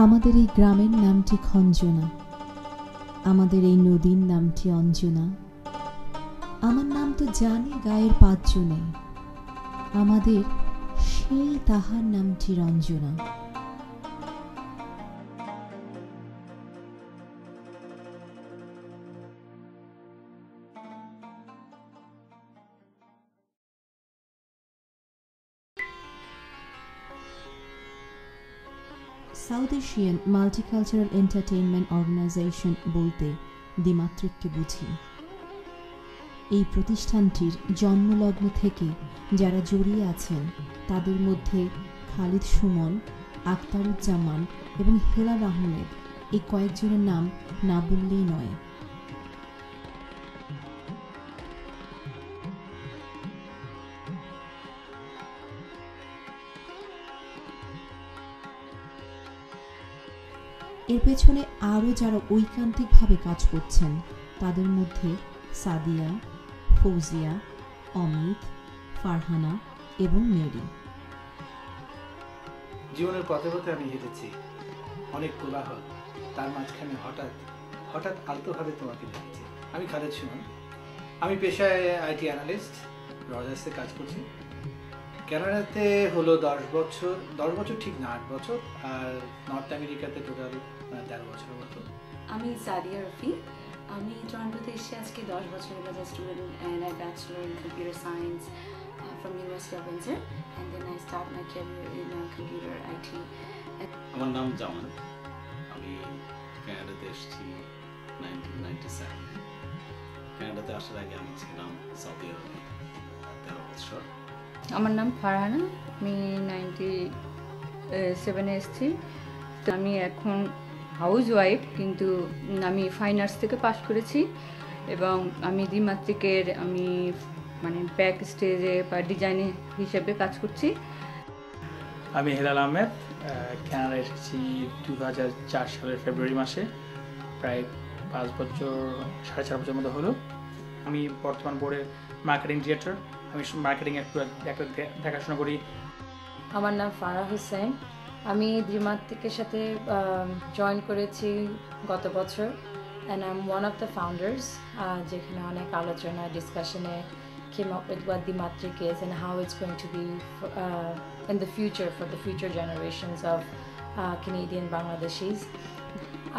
আমাদের এই গ্রামের নামটি খঞ্জনা, আমাদের এই নদীর নামটি অঞ্জনা। আমার নাম তো জানে গায়ের পাঁচজনে, আমাদের সেই তাহার নামটি Ranjana. South Asian multicultural entertainment organisation বলতে দ্বিমাত্রিককে বুঝি। এই প্রতিষ্ঠানটির জন্মলগ্ন থেকে যারা জড়িয়ে আছেন তাদের মধ্যে খালিদ সুমন, আখতারুজ্জামান এবং হেলাল আহমেদ এই কয়েকজনের নাম না বললেই নয়। এর পেছনে আরও যারা ঐকান্তিকভাবে কাজ করছেন তাদের মধ্যে সাদিয়া, ফৌজিয়া, অমিত, ফারহানা এবং মেরি। জীবনের পথে পথে আমি হেঁটেছি, অনেক কোলাহল, তার মাঝখানে হঠাৎ আলতোভাবে তোমাকে দেখেছি। আমি খালিদ সুমন, আমি পেশায় আইটি অ্যানালিস্ট, রজার্সে কাজ করছি। কানাডাতে হলো 10 বছর ঠিক না 8 বছর, আর নর্থ আমেরিকাতে টোটাল 13 বছরের মতো। আমি সাদিয়া রফি, আমি টরন্টোতে এসে আজকে 10 বছর হলো, as a student and I bachelor in computer science from University of Windsor, and then I start my career in computer IT. আমার নাম জামান, আমি কানাডাতে এসেছি 1997। কানাডাতে আসার আগে আমি ছিলাম সৌদি আরবে 13 বছর। আমার নাম ফারহানা, আমি 97-এ এসেছি। তো আমি এখন হাউস ওয়াইফ, কিন্তু আমি ফাইন আর্টস থেকে পাস করেছি এবং আমি দ্বিমাত্রিকের আমি ব্যাক স্টেজে বা ডিজাইনে হিসেবে কাজ করছি। আমি হেলাল আহমেদ, কানাডা এসেছি 2004 সালের ফেব্রুয়ারি মাসে, প্রায় 5 বছর 4.5 বছর মতো হলো। আমি বর্তমান বোর্ডের মার্কেটিং ডিরেক্টর, আমি মার্কেটিং একটু দেখাশোনা করি। আমার নাম ফারাহ হোসেন, আমি দ্বিমাত্রিকের সাথে জয়েন করেছি গত বছর, and I am one of the founders, যেখানে অনেক আলোচনা ডিসকাশনে came up with what Dimatrik is and how it's going to be in the future for the future generations of Canadian Bangladeshis.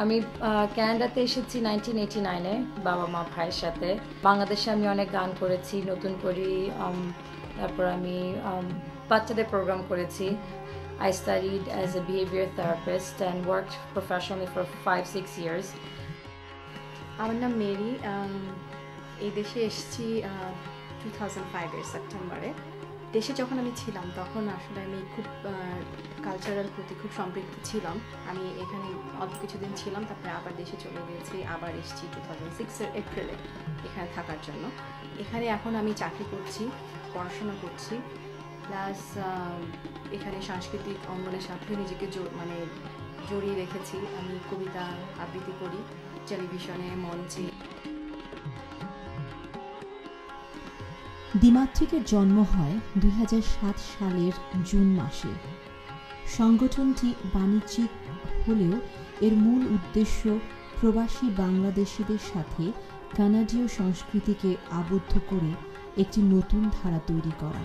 আমি কানাডাতে এসেছি 1989-এ বাবা মা ভাইয়ের সাথে। বাংলাদেশে আমি অনেক গান করেছি, নতুন করি, তারপর আমি বাচ্চাদের প্রোগ্রাম করেছি। I studied as a behavior therapist and worked professionally for 5-6 years. আমার নাম মেরি, এই দেশে এসেছি 2005-এর সেপ্টেম্বরে। দেশে যখন আমি ছিলাম তখন আসলে আমি খুব কালচারাল প্রতি খুব সম্পৃক্ত ছিলাম। আমি এখানে অল্প কিছুদিন ছিলাম, তারপরে আবার দেশে চলে গিয়েছি, আবার এসেছি 2006-এর এপ্রিলে এখানে থাকার জন্য। এখানে এখন আমি চাকরি করছি, পড়াশোনা করছি, প্লাস এখানে সাংস্কৃতিক অঙ্গনের সাথে নিজেকে জড়িয়ে রেখেছি। আমি কবিতা আবৃত্তি করি টেলিভিশনে, মঞ্চে। দ্বিমাত্রিকের জন্ম হয় 2007 সালের জুন মাসে। সংগঠনটি বাণিজ্যিক হলেও এর মূল উদ্দেশ্য প্রবাসী বাংলাদেশিদের সাথে কানাডীয় সংস্কৃতিকে আবদ্ধ করে একটি নতুন ধারা তৈরি করা।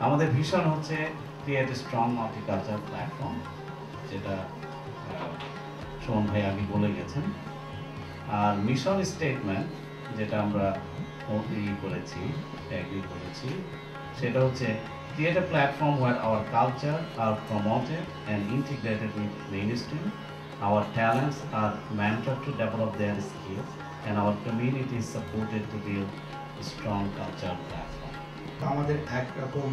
আমাদের ভিশন হচ্ছে create a strong multicultural platform, যেটা সুমন ভাই আগে বলে গেছেন। আর মিশন স্টেটমেন্ট যেটা আমরা করেছি, সেটা হচ্ছে create a platform where our culture are promoted and integrated with mainstream, our talents are mentored to develop their skills, and our community is supported to build a strong cultural platform. আমাদের একরকম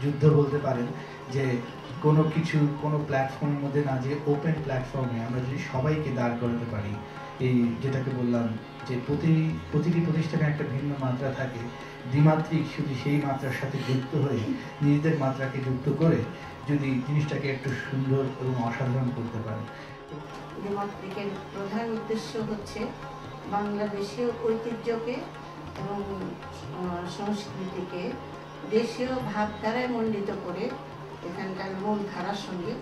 যুদ্ধ বলতে পারেন, যে কোনো প্ল্যাটফর্মের মধ্যে না, যে ওপেন প্ল্যাটফর্মে আমরা যদি সবাইকে দাঁড় করাতে পারি, এই যেটাকে বললাম যে প্রতিটি প্রতিষ্ঠানে একটা ভিন্ন মাত্রা থাকে, দ্বিমাত্রিক শুধু সেই মাত্রার সাথে যুক্ত হয়ে নিজেদের মাত্রাকে যুক্ত করে যদি জিনিসটাকে একটু সুন্দর এবং অসাধারণ করতে পারে। দ্বিমাত্রিকের প্রধান উদ্দেশ্য হচ্ছে বাংলাদেশীয় ঐতিহ্যকে এবং সংস্কৃতিকে দেশীয় ভাবধারায় মণ্ডিত করে এখানকার মূল ধারার সঙ্গে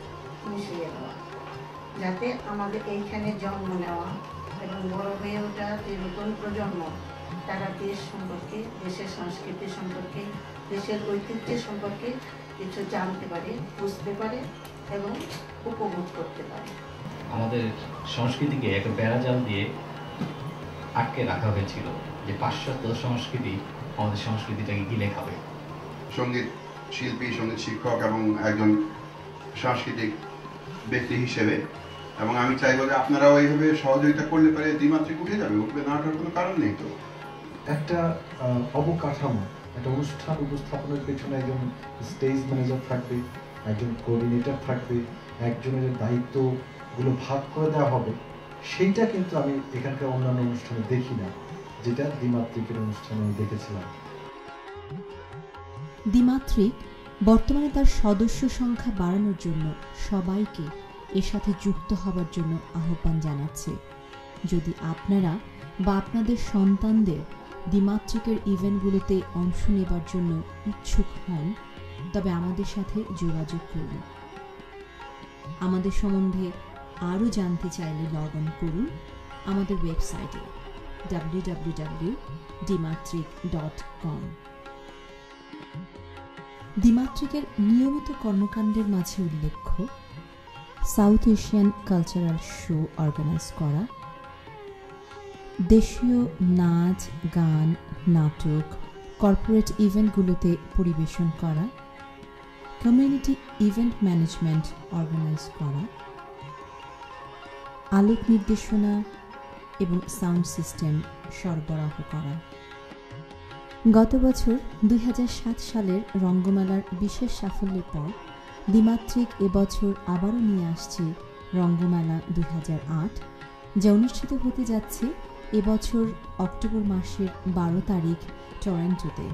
মিশিয়ে দেওয়া, যাতে আমাদের এইখানে জন্ম নেওয়া এবং বড় হয়ে ওঠা যে নতুন প্রজন্ম তারা দেশ সম্পর্কে, দেশের সংস্কৃতি সম্পর্কে, দেশের ঐতিহ্য সম্পর্কে কিছু জানতে পারে, বুঝতে পারে এবং উপভোগ করতে পারে। আমাদের সংস্কৃতিকে একটা বেড়াজাল দিয়ে আটকে রাখা হয়েছিল যে পাশ্চাত্য সংস্কৃতি আমাদের সংস্কৃতিটাকে গিলে খাবে। সঙ্গীত শিল্পী, সঙ্গীত শিক্ষক এবং একজন সাংস্কৃতিক ব্যক্তি হিসেবে, এবং আমি চাইবো যে আপনারাও এইভাবে সহযোগিতা করলে পারে দ্বিমাত্রিক উঠে যাবে, উঠবে না ওঠার কোনো কারণ নেই। তো একটা অবকাঠামো, একটা অনুষ্ঠান উপস্থাপনের পেছনে একজন স্টেজ ম্যানেজার থাকবে, একজন কোঅর্ডিনেটর থাকবে, একজনের দায়িত্বগুলো ভাগ করে দেওয়া হবে, সেইটা কিন্তু আমি এখানকার অন্যান্য অনুষ্ঠানে দেখি না, যেটা দ্বিমাত্রিকের অনুষ্ঠানে আমি দেখেছিলাম। দ্বিমাত্রিক বর্তমানে তার সদস্য সংখ্যা বাড়ানোর জন্য সবাইকে এর সাথে যুক্ত হবার জন্য আহ্বান জানাচ্ছে। যদি আপনারা বা আপনাদের সন্তানদের দ্বিমাত্রিকের ইভেন্টগুলোতে অংশ নেবার জন্য ইচ্ছুক হন, তবে আমাদের সাথে যোগাযোগ করুন। আমাদের সম্বন্ধে আরও জানতে চাইলে লগ অন করুন আমাদের ওয়েবসাইটে www.dimatrik.com। দ্বিমাত্রিকের নিয়মিত কর্মকাণ্ডের মাঝে উল্লেখ্য South Asian cultural show organise করা, দেশীয় নাচ, গান, নাটক, কর্পোরেট ইভেন্টগুলোতে পরিবেশন করা, কমিউনিটি ইভেন্ট ম্যানেজমেন্ট অর্গানাইজ করা, আলোক নির্দেশনা এবং সাউন্ড সিস্টেম সরবরাহ করা। গত বছর 2007 সালের রঙ্গমেলার বিশেষ সাফল্যের পর দ্বিমাত্রিক এবছর আবারও নিয়ে আসছে রঙ্গমেলা 2008, যা অনুষ্ঠিত হতে যাচ্ছে এবছর অক্টোবর মাসের 12 তারিখ টরন্টোতে।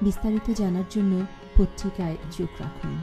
বিস্তারিত জানার জন্য পত্রিকায় চোখ রাখুন।